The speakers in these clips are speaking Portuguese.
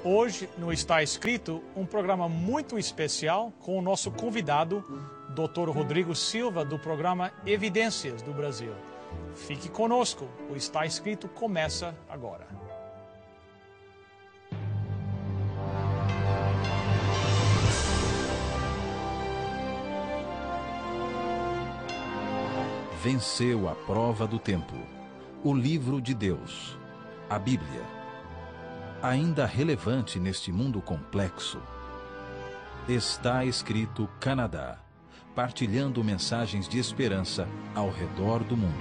Hoje, no Está Escrito, um programa muito especial com o nosso convidado, Dr. Rodrigo Silva, do programa Evidências do Brasil. Fique conosco, o Está Escrito começa agora. Venceu a prova do tempo. O livro de Deus, a Bíblia. Ainda relevante neste mundo complexo. Está Escrito Canadá, partilhando mensagens de esperança ao redor do mundo.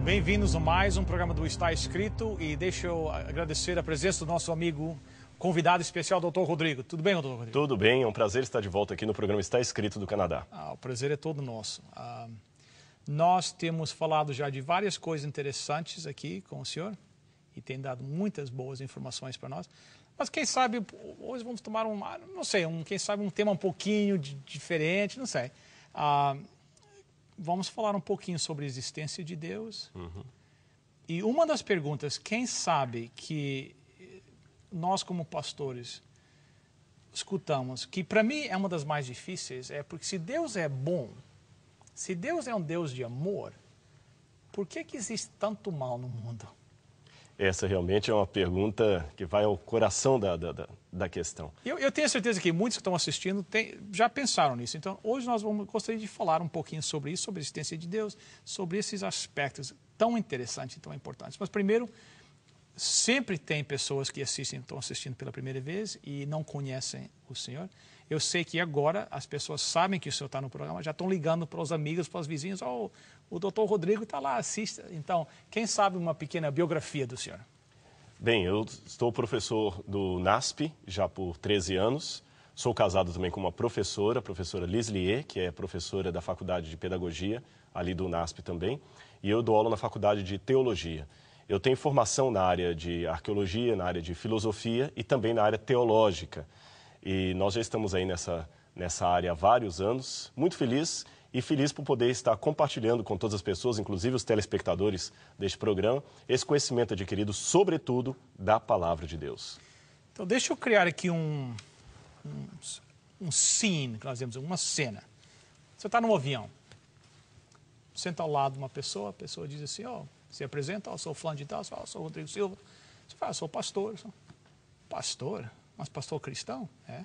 Bem-vindos a mais um programa do Está Escrito e deixa eu agradecer a presença do nosso amigo convidado especial, Dr. Rodrigo. Tudo bem, Dr. Rodrigo? Tudo bem, é um prazer estar de volta aqui no programa Está Escrito do Canadá. O prazer é todo nosso. Nós temos falado já de várias coisas interessantes aqui com o senhor e tem dado muitas boas informações para nós. Mas quem sabe hoje vamos tomar quem sabe um tema um pouquinho diferente, não sei. Vamos falar um pouquinho sobre a existência de Deus. E uma das perguntas, quem sabe que nós como pastores escutamos, que para mim é uma das mais difíceis, é porque se Deus é bom, se Deus é um Deus de amor, por que existe tanto mal no mundo? Essa realmente é uma pergunta que vai ao coração da questão. Eu tenho certeza que muitos que estão assistindo já pensaram nisso. Então, hoje nós gostaria de falar um pouquinho sobre isso, sobre a existência de Deus, sobre esses aspectos tão interessantes e tão importantes. Mas primeiro, sempre tem pessoas que estão assistindo pela primeira vez e não conhecem o Senhor. Eu sei que agora as pessoas sabem que o Senhor está no programa, já estão ligando para os amigos, para os vizinhos. O doutor Rodrigo está lá, assista. Então, quem sabe uma pequena biografia do Senhor? Bem, eu sou professor do NASP já por 13 anos. Sou casado também com uma professora, a professora Lislier, que é professora da Faculdade de Pedagogia, ali do NASP também. E eu dou aula na Faculdade de Teologia. Eu tenho formação na área de arqueologia, na área de filosofia e também na área teológica. E nós já estamos aí nessa área há vários anos, muito feliz por poder estar compartilhando com todas as pessoas, inclusive os telespectadores deste programa, esse conhecimento adquirido, sobretudo, da Palavra de Deus. Então, deixa eu criar aqui um scene, que nós dizemos, uma cena. Você está num avião, senta ao lado de uma pessoa, a pessoa diz assim, se apresenta, eu sou fulano de tal, eu sou Rodrigo Silva. Você fala, eu sou pastor. Pastor? Mas pastor cristão? É.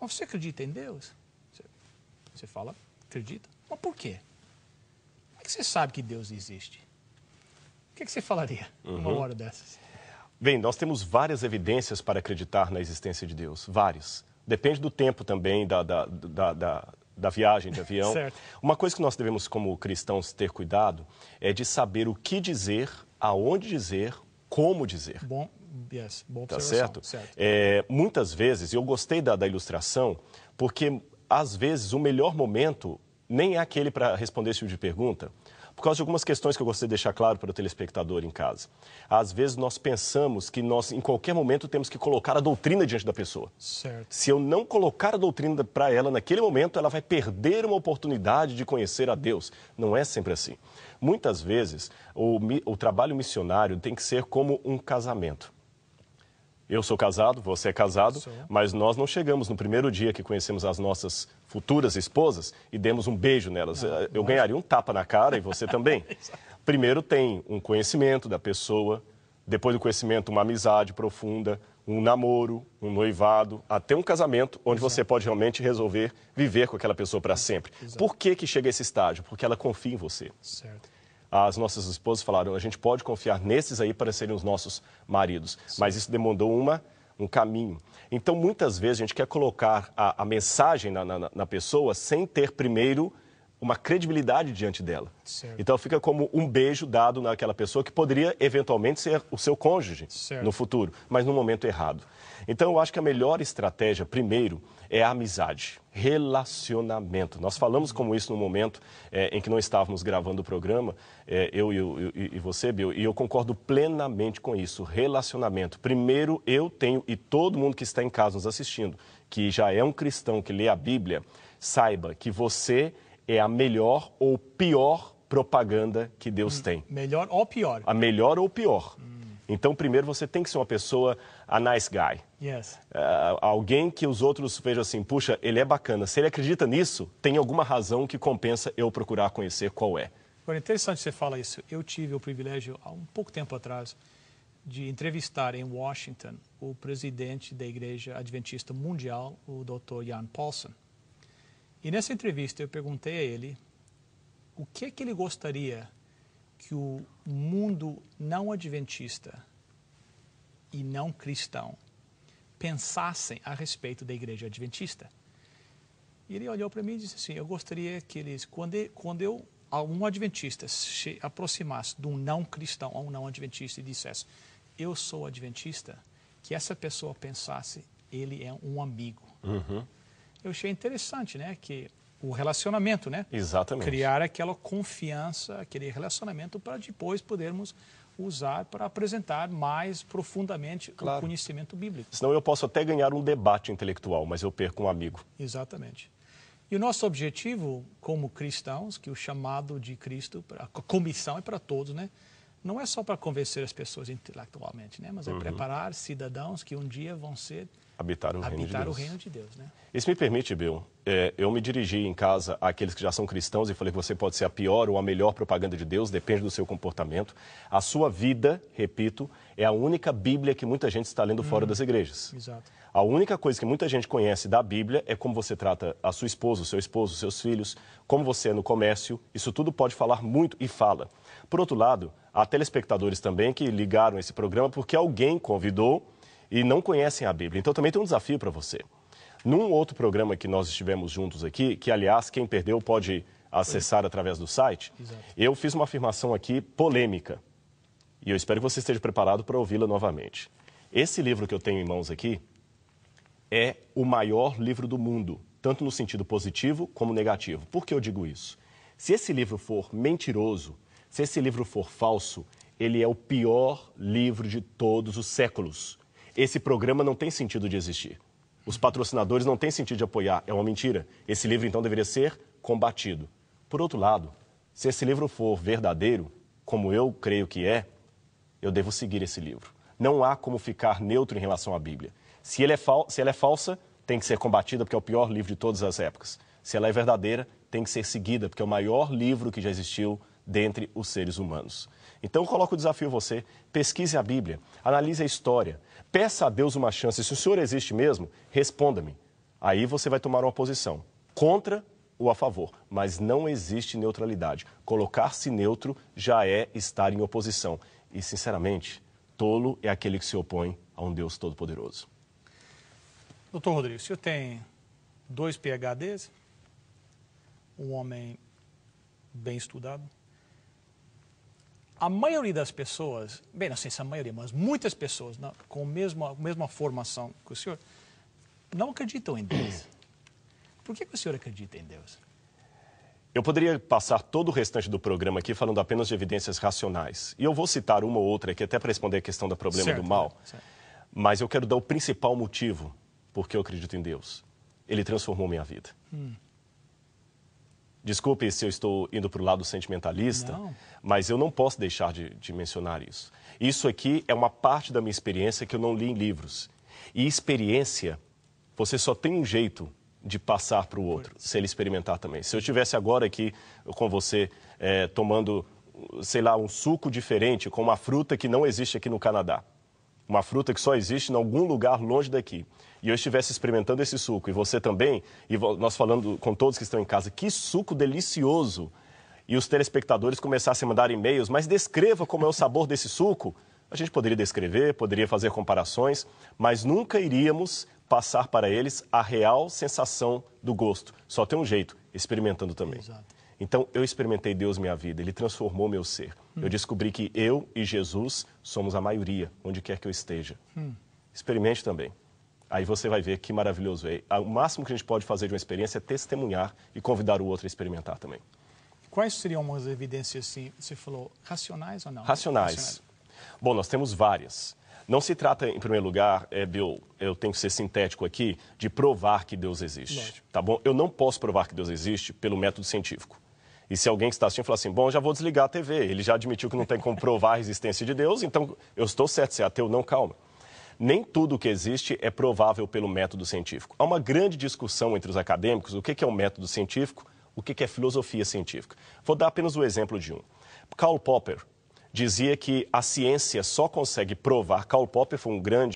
Mas você acredita em Deus? Você fala, acredita. Mas por quê? Como é que você sabe que Deus existe? O que você falaria numa hora dessas? Bem, nós temos várias evidências para acreditar na existência de Deus. Vários. Depende do tempo também, da viagem de avião. Certo. Uma coisa que nós devemos, como cristãos, ter cuidado é de saber o que dizer, aonde dizer, como dizer. Boa tá observação. Certo? Muitas vezes, eu gostei da ilustração, porque às vezes o melhor momento nem é aquele para responder esse tipo de pergunta, por causa de algumas questões que eu gostaria de deixar claro para o telespectador em casa. Às vezes nós pensamos que nós, em qualquer momento, temos que colocar a doutrina diante da pessoa. Certo. Se eu não colocar a doutrina para ela naquele momento, ela vai perder uma oportunidade de conhecer a Deus. Não é sempre assim. Muitas vezes, o trabalho missionário tem que ser como um casamento. Eu sou casado, você é casado, mas nós não chegamos no primeiro dia que conhecemos as nossas futuras esposas e demos um beijo nelas. Eu ganharia um tapa na cara e você também. Primeiro tem um conhecimento da pessoa, depois do conhecimento uma amizade profunda, um namoro, um noivado, até um casamento onde você pode realmente resolver viver com aquela pessoa para sempre. Por que chega a esse estágio? Porque ela confia em você. Certo. As nossas esposas falaram, a gente pode confiar nesses aí para serem os nossos maridos. Sim. Mas isso demandou um caminho. Então, muitas vezes, a gente quer colocar a mensagem na pessoa sem ter primeiro uma credibilidade diante dela. Certo. Então fica como um beijo dado naquela pessoa que poderia eventualmente ser o seu cônjuge Certo. no futuro, mas no momento errado. Então eu acho que a melhor estratégia, primeiro, é a amizade, relacionamento. Nós falamos como isso no momento em que não estávamos gravando o programa, eu e você, Bill, e eu concordo plenamente com isso, relacionamento. Primeiro, eu tenho, e todo mundo que está em casa nos assistindo, que já é um cristão que lê a Bíblia, saiba que você é a melhor ou pior propaganda que Deus tem. Melhor ou pior? A melhor ou pior. Então, primeiro, você tem que ser uma pessoa, a nice guy. Yes. Alguém que os outros vejam assim, puxa, ele é bacana. Se ele acredita nisso, tem alguma razão que compensa eu procurar conhecer qual é. Agora, interessante você falar isso. Eu tive o privilégio, há um pouco tempo atrás, de entrevistar em Washington o presidente da Igreja Adventista Mundial, o Dr. Jan Paulson. E nessa entrevista eu perguntei a ele o que é que ele gostaria que o mundo não adventista e não cristão pensassem a respeito da Igreja Adventista. E ele olhou para mim e disse assim, eu gostaria que eles, quando um adventista se aproximasse de um não cristão ou um não adventista e dissesse, eu sou adventista, que essa pessoa pensasse, ele é um amigo. Uhum. Eu achei interessante, né, que o relacionamento, né? Exatamente. Criar aquela confiança, aquele relacionamento para depois podermos usar para apresentar mais profundamente o conhecimento bíblico. Senão eu posso até ganhar um debate intelectual, mas eu perco um amigo. Exatamente. E o nosso objetivo como cristãos, que o chamado de Cristo, a comissão é para todos, né? Não é só para convencer as pessoas intelectualmente, né? Mas é preparar cidadãos que um dia vão ser habitar o reino de Deus, né? Isso me permite, Bill, eu me dirigi em casa àqueles que já são cristãos e falei que você pode ser a pior ou a melhor propaganda de Deus, depende do seu comportamento. A sua vida, repito, é a única Bíblia que muita gente está lendo fora das igrejas. Exato. A única coisa que muita gente conhece da Bíblia é como você trata a sua esposa, o seu esposo, os seus filhos, como você é no comércio. Isso tudo pode falar muito e fala. Por outro lado, há telespectadores também que ligaram esse programa porque alguém convidou e não conhecem a Bíblia. Então também tem um desafio para você. Num outro programa que nós estivemos juntos aqui, que aliás quem perdeu pode acessar através do site, eu fiz uma afirmação aqui polêmica. E eu espero que você esteja preparado para ouvi-la novamente. Esse livro que eu tenho em mãos aqui é o maior livro do mundo, tanto no sentido positivo como negativo. Por que eu digo isso? Se esse livro for mentiroso, se esse livro for falso, ele é o pior livro de todos os séculos. Esse programa não tem sentido de existir. Os patrocinadores não têm sentido de apoiar, é uma mentira. Esse livro, então, deveria ser combatido. Por outro lado, se esse livro for verdadeiro, como eu creio que é, eu devo seguir esse livro. Não há como ficar neutro em relação à Bíblia. Se ela é falsa, tem que ser combatida, porque é o pior livro de todas as épocas. Se ela é verdadeira, tem que ser seguida, porque é o maior livro que já existiu dentre os seres humanos. Então, eu coloco o desafio a você, pesquise a Bíblia, analise a história, peça a Deus uma chance. Se o Senhor existe mesmo, responda-me. Aí você vai tomar uma posição contra ou a favor, mas não existe neutralidade. Colocar-se neutro já é estar em oposição. E, sinceramente, tolo é aquele que se opõe a um Deus todo-poderoso. Doutor Rodrigo, o senhor tem 2 PhDs, um homem bem estudado. A maioria das pessoas, bem, não sei se a maioria, mas muitas pessoas com a mesma formação que o senhor, não acreditam em Deus. Por que o senhor acredita em Deus? Eu poderia passar todo o restante do programa aqui falando apenas de evidências racionais. E eu vou citar uma ou outra aqui até para responder a questão do problema do mal. Certo. Mas eu quero dar o principal motivo por que eu acredito em Deus. Ele transformou minha vida. Desculpe se eu estou indo para o lado sentimentalista, mas eu não posso deixar de mencionar isso. Isso aqui é uma parte da minha experiência que eu não li em livros. E experiência, você só tem um jeito de passar para o outro, se ele experimentar também. Se eu estivesse agora aqui com você tomando, sei lá, um suco diferente com uma fruta que não existe aqui no Canadá, uma fruta que só existe em algum lugar longe daqui, e eu estivesse experimentando esse suco, e você também, e nós falando com todos que estão em casa, que suco delicioso, e os telespectadores começassem a mandar e-mails, mas descreva como é o sabor desse suco, a gente poderia descrever, poderia fazer comparações, mas nunca iríamos passar para eles a real sensação do gosto. Só tem um jeito, experimentando também. Exato. Então, eu experimentei Deus minha vida, Ele transformou meu ser. Eu descobri que eu e Jesus somos a maioria, onde quer que eu esteja. Experimente também. Aí você vai ver que maravilhoso é. O máximo que a gente pode fazer de uma experiência é testemunhar e convidar o outro a experimentar também. Quais seriam umas evidências, assim, você falou, racionais ou não? Racionais. Bom, nós temos várias. Não se trata, em primeiro lugar, Bill, eu tenho que ser sintético aqui, de provar que Deus existe. Lógico. Tá bom? Eu não posso provar que Deus existe pelo método científico. E se alguém que está assistindo falar assim, bom, já vou desligar a TV, ele já admitiu que não tem como provar a existência de Deus, então eu estou certo, se é ateu, não, calma. Nem tudo que existe é provável pelo método científico. Há uma grande discussão entre os acadêmicos, o que é um método científico, o que é filosofia científica. Vou dar apenas o exemplo de um. Karl Popper dizia que a ciência só consegue provar, Karl Popper foi um grande